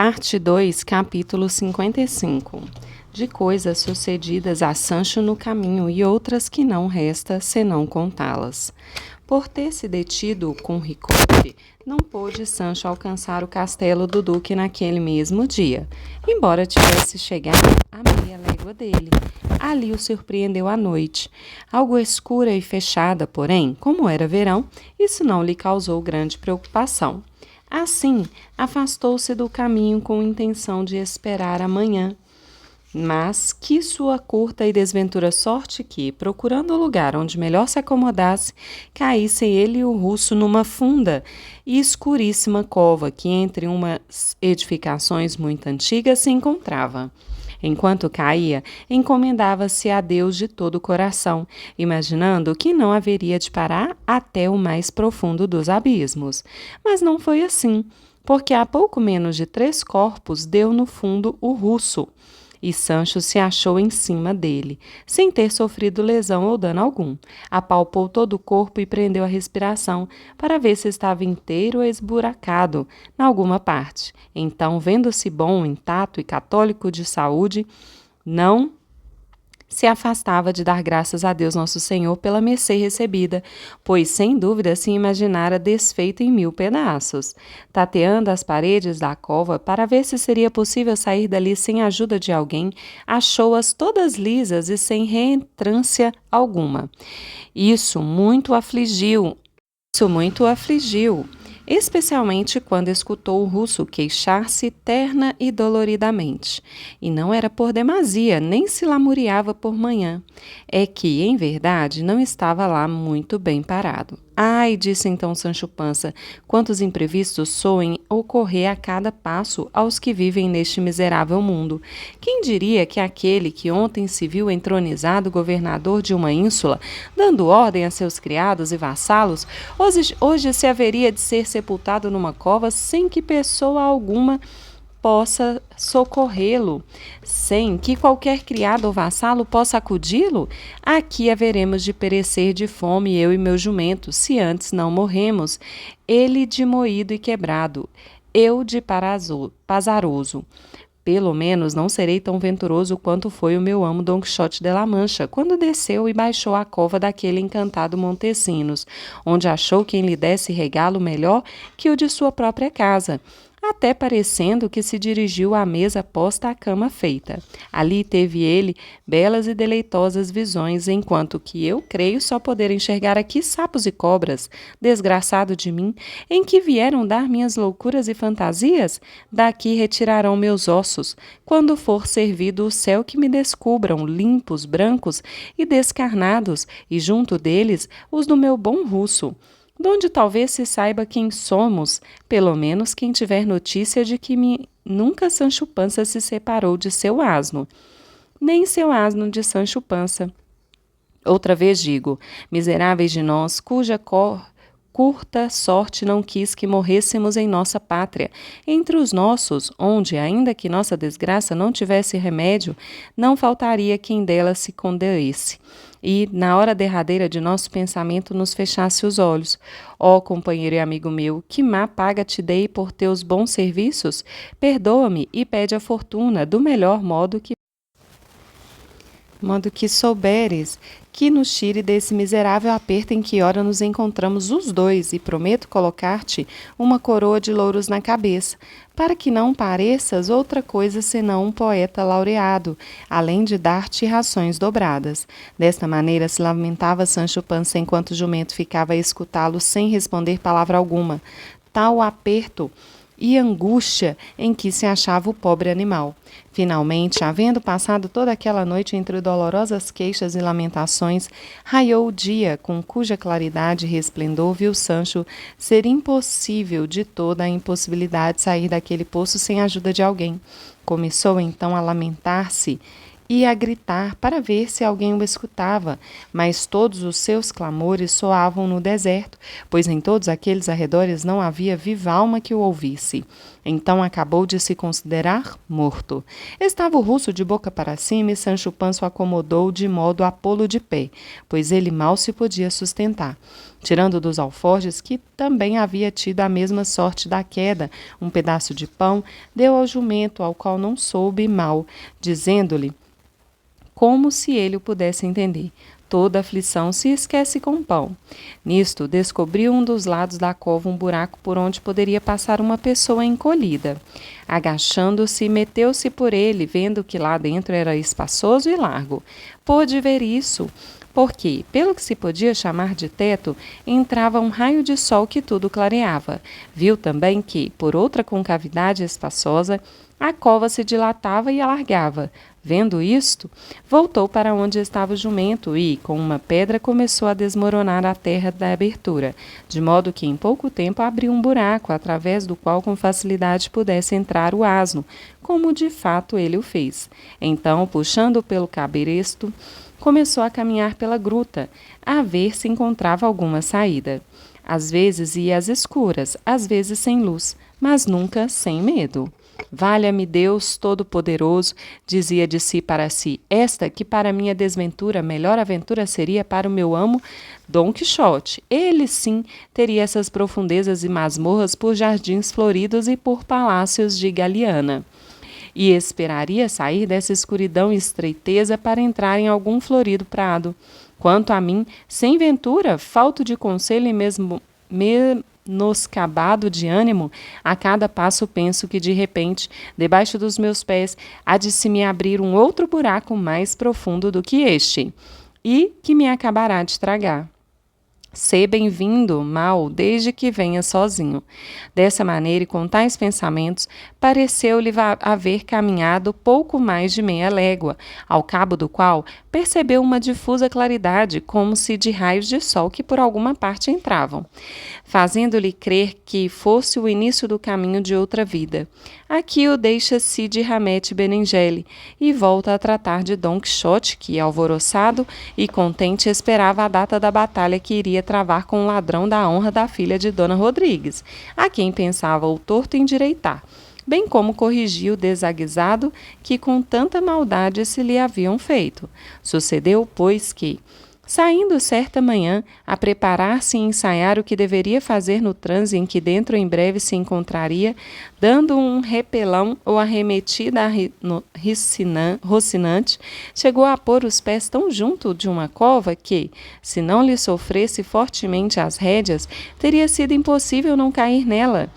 Parte 2, capítulo 55. De coisas sucedidas a Sancho no caminho e outras que não resta senão contá-las. Por ter se detido com Ricote, não pôde Sancho alcançar o castelo do duque naquele mesmo dia, embora tivesse chegado a meia légua dele. Ali o surpreendeu a noite, algo escura e fechada, porém, como era verão, isso não lhe causou grande preocupação. Assim, afastou-se do caminho com intenção de esperar amanhã. Mas que sua curta e desventura sorte que, procurando o lugar onde melhor se acomodasse, caíssem ele e o russo numa funda e escuríssima cova que entre umas edificações muito antigas se encontrava. Enquanto caía, encomendava-se a Deus de todo o coração, imaginando que não haveria de parar até o mais profundo dos abismos. Mas não foi assim, porque a pouco menos de 3 corpos deu no fundo o russo, e Sancho se achou em cima dele, sem ter sofrido lesão ou dano algum. Apalpou todo o corpo e prendeu a respiração para ver se estava inteiro ou esburacado em alguma parte. Então, vendo-se bom, intacto e católico de saúde, não se afastava de dar graças a Deus Nosso Senhor pela mercê recebida, pois sem dúvida se imaginara desfeito em 1000 pedaços. Tateando as paredes da cova para ver se seria possível sair dali sem a ajuda de alguém, achou-as todas lisas e sem reentrância alguma. Isso muito afligiu, especialmente quando escutou o russo queixar-se terna e doloridamente. E não era por demasia, nem se lamuriava por manhã. É que, em verdade, não estava lá muito bem parado. Ai, disse então Sancho Pança, quantos imprevistos soem ocorrer a cada passo aos que vivem neste miserável mundo. Quem diria que aquele que ontem se viu entronizado governador de uma ínsula, dando ordem a seus criados e vassalos, hoje se haveria de ser sepultado numa cova sem que pessoa alguma possa socorrê-lo, sem que qualquer criado ou vassalo possa acudi-lo? Aqui haveremos de perecer de fome, eu e meu jumento, se antes não morremos, ele de moído e quebrado, eu de pazaroso. Pelo menos não serei tão venturoso quanto foi o meu amo Don Quixote de la Mancha, quando desceu e baixou a cova daquele encantado Montesinos, onde achou quem lhe desse regalo melhor que o de sua própria casa, até parecendo que se dirigiu à mesa posta à cama feita. Ali teve ele belas e deleitosas visões, enquanto que eu creio só poder enxergar aqui sapos e cobras. Desgraçado de mim, em que vieram dar minhas loucuras e fantasias? Daqui retirarão meus ossos, quando for servido o céu que me descubram, limpos, brancos e descarnados, e junto deles os do meu bom russo, donde talvez se saiba quem somos, pelo menos quem tiver notícia de que nunca Sancho Pança se separou de seu asno, nem seu asno de Sancho Pança. Outra vez digo, miseráveis de nós, cuja curta sorte não quis que morrêssemos em nossa pátria, entre os nossos, onde, ainda que nossa desgraça não tivesse remédio, não faltaria quem dela se condoesse. E, na hora derradeira de nosso pensamento, nos fechasse os olhos. Ó, companheiro e amigo meu, que má paga te dei por teus bons serviços? Perdoa-me e pede a fortuna, do melhor modo que souberes, que nos tire desse miserável aperto em que ora nos encontramos os dois, e prometo colocar-te uma coroa de louros na cabeça, para que não pareças outra coisa senão um poeta laureado, além de dar-te rações dobradas. Desta maneira se lamentava Sancho Pança enquanto o jumento ficava a escutá-lo sem responder palavra alguma. Tal aperto e angústia em que se achava o pobre animal. Finalmente, havendo passado toda aquela noite entre dolorosas queixas e lamentações, raiou o dia, com cuja claridade e resplendor viu Sancho ser impossível de toda a impossibilidade sair daquele poço sem a ajuda de alguém. Começou então a lamentar-se e a gritar para ver se alguém o escutava, mas todos os seus clamores soavam no deserto, pois em todos aqueles arredores não havia viva alma que o ouvisse. Então acabou de se considerar morto. Estava o russo de boca para cima e Sancho Panza o acomodou de modo a pô-lo de pé, pois ele mal se podia sustentar. Tirando dos alforjes, que também havia tido a mesma sorte da queda, um pedaço de pão, deu ao jumento, ao qual não soube mal, dizendo-lhe, como se ele o pudesse entender: toda aflição se esquece com pão. Nisto, descobriu um dos lados da cova um buraco por onde poderia passar uma pessoa encolhida. Agachando-se, meteu-se por ele, vendo que lá dentro era espaçoso e largo. Pôde ver isso, porque, pelo que se podia chamar de teto, entrava um raio de sol que tudo clareava. Viu também que, por outra concavidade espaçosa, a cova se dilatava e alargava. Vendo isto, voltou para onde estava o jumento e, com uma pedra, começou a desmoronar a terra da abertura, de modo que em pouco tempo abriu um buraco, através do qual com facilidade pudesse entrar o asno, como de fato ele o fez. Então, puxando pelo cabresto, começou a caminhar pela gruta, a ver se encontrava alguma saída. Às vezes ia às escuras, às vezes sem luz, mas nunca sem medo. Valha-me Deus Todo-Poderoso, dizia de si para si, esta que para minha desventura melhor aventura seria para o meu amo Dom Quixote. Ele sim teria essas profundezas e masmorras por jardins floridos e por palácios de Galiana. E esperaria sair dessa escuridão e estreiteza para entrar em algum florido prado. Quanto a mim, sem ventura, falto de conselho e mesmo menoscabado de ânimo, a cada passo penso que de repente, debaixo dos meus pés, há de se me abrir um outro buraco mais profundo do que este, e que me acabará de tragar. Sê bem-vindo, mal, desde que venha sozinho. Dessa maneira e com tais pensamentos, pareceu-lhe haver caminhado pouco mais de meia légua, ao cabo do qual percebeu uma difusa claridade, como se de raios de sol que por alguma parte entravam, fazendo-lhe crer que fosse o início do caminho de outra vida. Aqui o deixa Cide Hamete Benengeli e volta a tratar de Dom Quixote, que, alvoroçado e contente, esperava a data da batalha que iria travar com o ladrão da honra da filha de Dona Rodrigues, a quem pensava o torto endireitar, bem como corrigir o desaguisado que com tanta maldade se lhe haviam feito. Sucedeu, pois, que, saindo certa manhã, a preparar-se e ensaiar o que deveria fazer no transe em que dentro em breve se encontraria, dando um repelão ou arremetida rocinante, chegou a pôr os pés tão junto de uma cova que, se não lhe sofresse fortemente as rédeas, teria sido impossível não cair nela.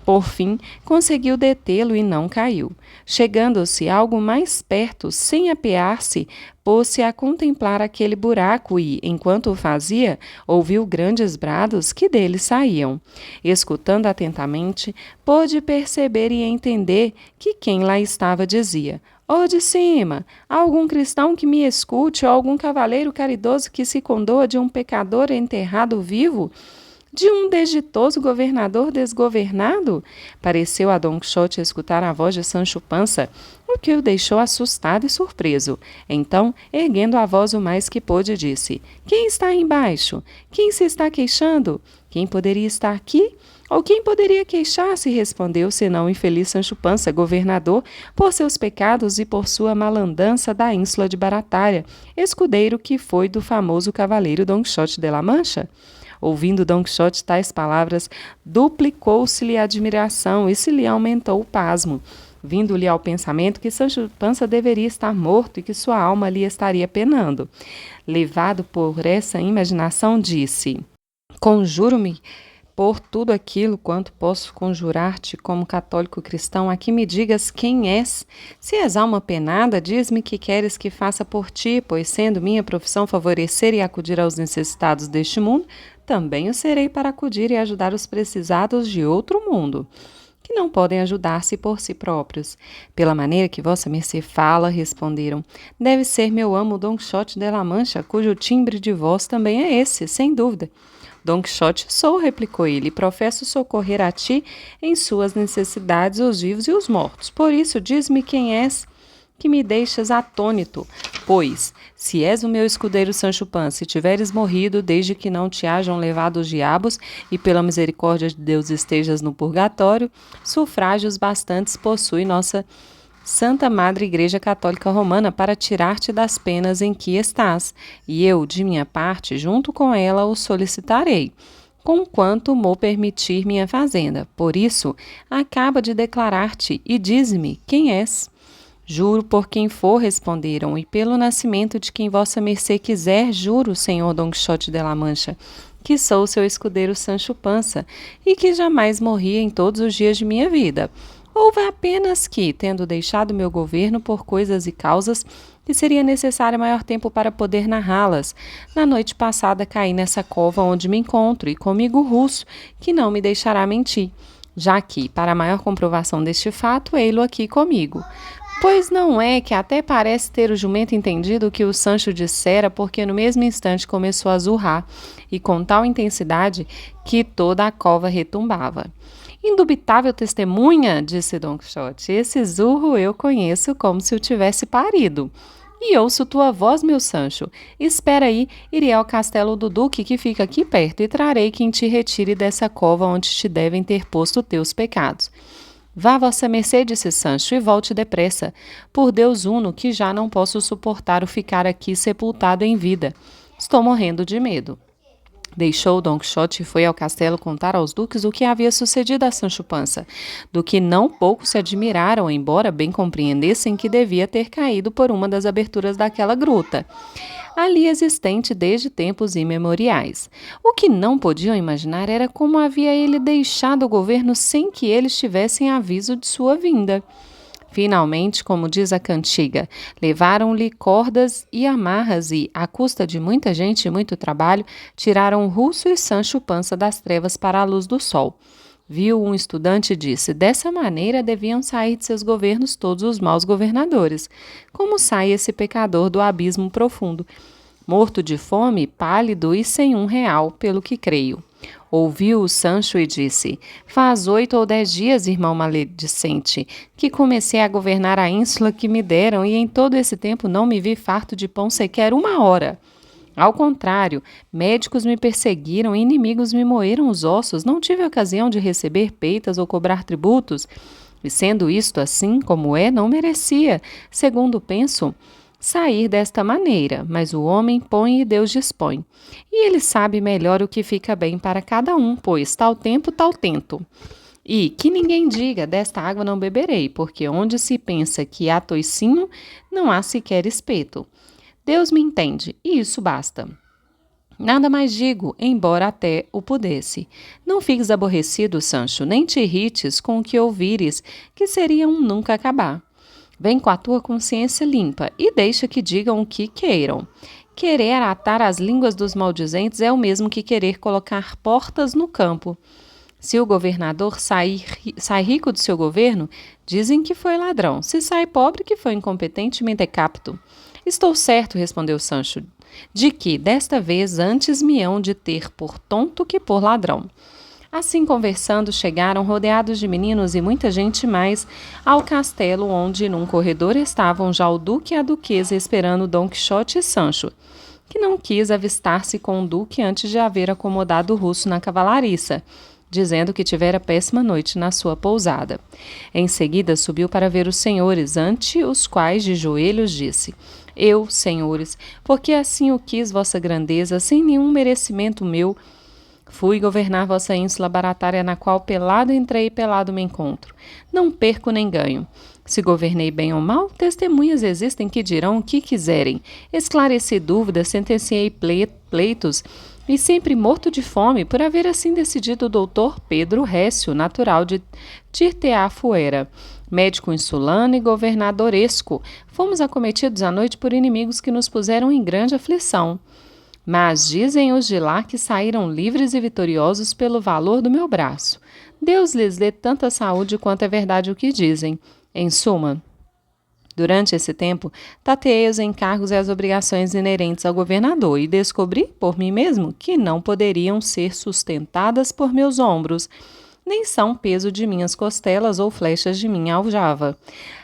Por fim, conseguiu detê-lo e não caiu. Chegando-se algo mais perto, sem apear-se, pôs-se a contemplar aquele buraco e, enquanto o fazia, ouviu grandes brados que dele saíam. Escutando atentamente, pôde perceber e entender que quem lá estava dizia: "Ó de cima, há algum cristão que me escute ou algum cavaleiro caridoso que se condoa de um pecador enterrado vivo? De um desditoso governador desgovernado?" Pareceu a Dom Quixote escutar a voz de Sancho Panza, o que o deixou assustado e surpreso. Então, erguendo a voz o mais que pôde, disse: "Quem está aí embaixo? Quem se está queixando? Quem poderia estar aqui? Ou quem poderia queixar-se?" respondeu, senão o infeliz Sancho Panza, governador, por seus pecados e por sua malandança da ínsula de Barataria, escudeiro que foi do famoso cavaleiro Dom Quixote de la Mancha. Ouvindo Dom Quixote tais palavras, duplicou-se-lhe a admiração e se lhe aumentou o pasmo, vindo-lhe ao pensamento que Sancho Panza deveria estar morto e que sua alma ali estaria penando. Levado por essa imaginação, disse: "Conjuro-me por tudo aquilo quanto posso conjurar-te como católico cristão, a que me digas quem és. Se és alma penada, diz-me que queres que faça por ti, pois sendo minha profissão favorecer e acudir aos necessitados deste mundo, também o serei para acudir e ajudar os precisados de outro mundo, que não podem ajudar-se por si próprios." "Pela maneira que vossa mercê fala," responderam, "deve ser meu amo Dom Quixote de la Mancha, cujo timbre de voz também é esse, sem dúvida." "Dom Quixote sou," replicou ele, "e professo socorrer a ti em suas necessidades os vivos e os mortos. Por isso, diz-me quem és." que me deixas atônito. Pois, se és o meu escudeiro Sancho Pança, e tiveres morrido, desde que não te hajam levado os diabos, e pela misericórdia de Deus estejas no purgatório, sufrágios bastantes possui nossa Santa Madre Igreja Católica Romana para tirar-te das penas em que estás, e eu, de minha parte, junto com ela, o solicitarei, conquanto mo permitir minha fazenda. Por isso, acaba de declarar-te e dize-me quem és. Juro por quem for, responderam, e pelo nascimento de quem vossa mercê quiser, juro, senhor Dom Quixote de la Mancha, que sou seu escudeiro Sancho Pança, e que jamais morri em todos os dias de minha vida. Houve apenas que, tendo deixado meu governo por coisas e causas que seria necessário maior tempo para poder narrá-las, na noite passada caí nessa cova onde me encontro, e comigo o Russo, que não me deixará mentir, já que, para a maior comprovação deste fato, ei-lo aqui comigo. Pois não é que até parece ter o jumento entendido o que o Sancho dissera, porque no mesmo instante começou a zurrar, e com tal intensidade que toda a cova retumbava. Indubitável testemunha, disse Dom Quixote, esse zurro eu conheço como se o tivesse parido. E ouço tua voz, meu Sancho. Espera aí, irei ao castelo do Duque, que fica aqui perto, e trarei quem te retire dessa cova onde te devem ter posto teus pecados. Vá, vossa mercê, disse Sancho, e volte depressa. Por Deus uno, que já não posso suportar o ficar aqui sepultado em vida. Estou morrendo de medo. Deixou Dom Quixote e foi ao castelo contar aos duques o que havia sucedido a Sancho Pança, do que não pouco se admiraram, embora bem compreendessem que devia ter caído por uma das aberturas daquela gruta, ali existente desde tempos imemoriais. O que não podiam imaginar era como havia ele deixado o governo sem que eles tivessem aviso de sua vinda. Finalmente, como diz a cantiga, levaram-lhe cordas e amarras e, à custa de muita gente e muito trabalho, tiraram Russo e Sancho Pança das trevas para a luz do sol. Viu um estudante e disse, dessa maneira deviam sair de seus governos todos os maus governadores. Como sai esse pecador do abismo profundo? Morto de fome, pálido e sem R$1, pelo que creio. Ouviu o Sancho e disse, faz 8 ou 10 dias, irmão maledicente, que comecei a governar a ínsula que me deram e em todo esse tempo não me vi farto de pão sequer 1 hora. Ao contrário, médicos me perseguiram e inimigos me moeram os ossos, não tive ocasião de receber peitas ou cobrar tributos, e sendo isto assim como é, não merecia, segundo penso, sair desta maneira, mas o homem põe e Deus dispõe. E ele sabe melhor o que fica bem para cada um, pois tal tempo, tal tento. E que ninguém diga, desta água não beberei, porque onde se pensa que há toicinho, não há sequer espeto. Deus me entende, e isso basta. Nada mais digo, embora até o pudesse. Não fiques aborrecido, Sancho, nem te irrites com o que ouvires, que seria um nunca acabar. Vem com a tua consciência limpa e deixa que digam o que queiram. Querer atar as línguas dos maldizentes é o mesmo que querer colocar portas no campo. Se o governador sai rico do seu governo, dizem que foi ladrão. Se sai pobre, que foi incompetente e mentecapto. Estou certo, respondeu Sancho, de que, desta vez, antes me hão de ter por tonto que por ladrão. Assim conversando, chegaram, rodeados de meninos e muita gente mais, ao castelo onde, num corredor, estavam já o duque e a duquesa esperando Dom Quixote e Sancho, que não quis avistar-se com o duque antes de haver acomodado o Russo na cavalariça, dizendo que tivera péssima noite na sua pousada. Em seguida subiu para ver os senhores, ante os quais de joelhos disse, eu, senhores, porque assim o quis vossa grandeza, sem nenhum merecimento meu, fui governar vossa ínsula baratária na qual pelado entrei e pelado me encontro. Não perco nem ganho. Se governei bem ou mal, testemunhas existem que dirão o que quiserem. Esclareci dúvidas, sentenciei pleitos e sempre morto de fome por haver assim decidido o doutor Pedro Récio, natural de Tirteafuera, médico insulano e governadoresco. Fomos acometidos à noite por inimigos que nos puseram em grande aflição. Mas dizem os de lá que saíram livres e vitoriosos pelo valor do meu braço. Deus lhes dê tanta saúde quanto é verdade o que dizem. Em suma, durante esse tempo, tateei os encargos e as obrigações inerentes ao governador e descobri, por mim mesmo, que não poderiam ser sustentadas por meus ombros. nem são peso de minhas costelas ou flechas de minha aljava.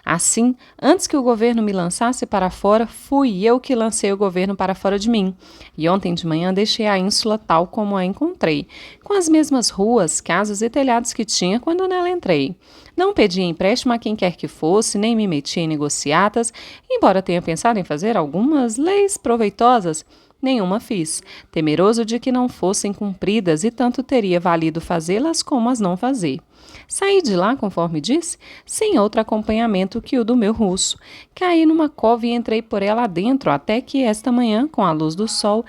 Assim, antes que o governo me lançasse para fora, fui eu que lancei o governo para fora de mim. E ontem de manhã deixei a ínsula tal como a encontrei, com as mesmas ruas, casas e telhados que tinha quando nela entrei. Não pedi empréstimo a quem quer que fosse, nem me meti em negociatas, embora tenha pensado em fazer algumas leis proveitosas. Nenhuma fiz, temeroso de que não fossem cumpridas e tanto teria valido fazê-las como as não fazer. Saí de lá, conforme disse, sem outro acompanhamento que o do meu russo. Caí numa cova e entrei por ela adentro, até que esta manhã, com a luz do sol,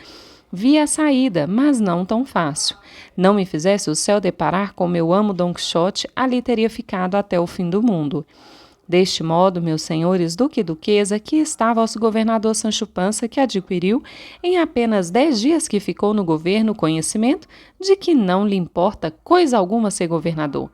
vi a saída, mas não tão fácil. Não me fizesse o céu deparar com meu amo Don Quixote, ali teria ficado até o fim do mundo. Deste modo, meus senhores duque e duquesa, aqui está vosso governador Sancho Pança, que adquiriu, em apenas 10 dias que ficou no governo, conhecimento de que não lhe importa coisa alguma ser governador.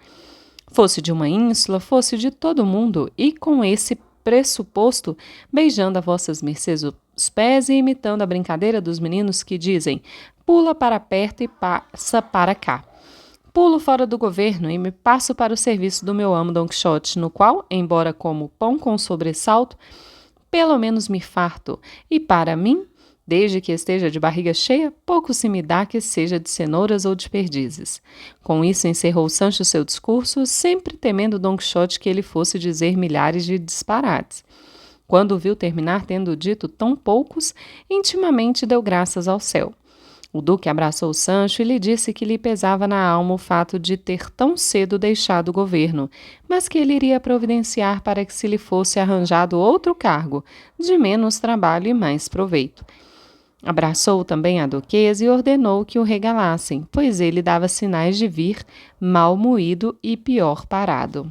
Fosse de uma ínsula, fosse de todo o mundo, e com esse pressuposto, beijando a vossas mercês os pés e imitando a brincadeira dos meninos que dizem: pula para perto e passa para cá. Pulo fora do governo e me passo para o serviço do meu amo Don Quixote, no qual, embora como pão com sobressalto, pelo menos me farto, e para mim, desde que esteja de barriga cheia, pouco se me dá que seja de cenouras ou de perdizes. Com isso encerrou Sancho seu discurso, sempre temendo Don Quixote que ele fosse dizer milhares de disparates. Quando o viu terminar tendo dito tão poucos, intimamente deu graças ao céu. O duque abraçou Sancho e lhe disse que lhe pesava na alma o fato de ter tão cedo deixado o governo, mas que ele iria providenciar para que se lhe fosse arranjado outro cargo, de menos trabalho e mais proveito. Abraçou também a duquesa e ordenou que o regalassem, pois ele dava sinais de vir mal moído e pior parado.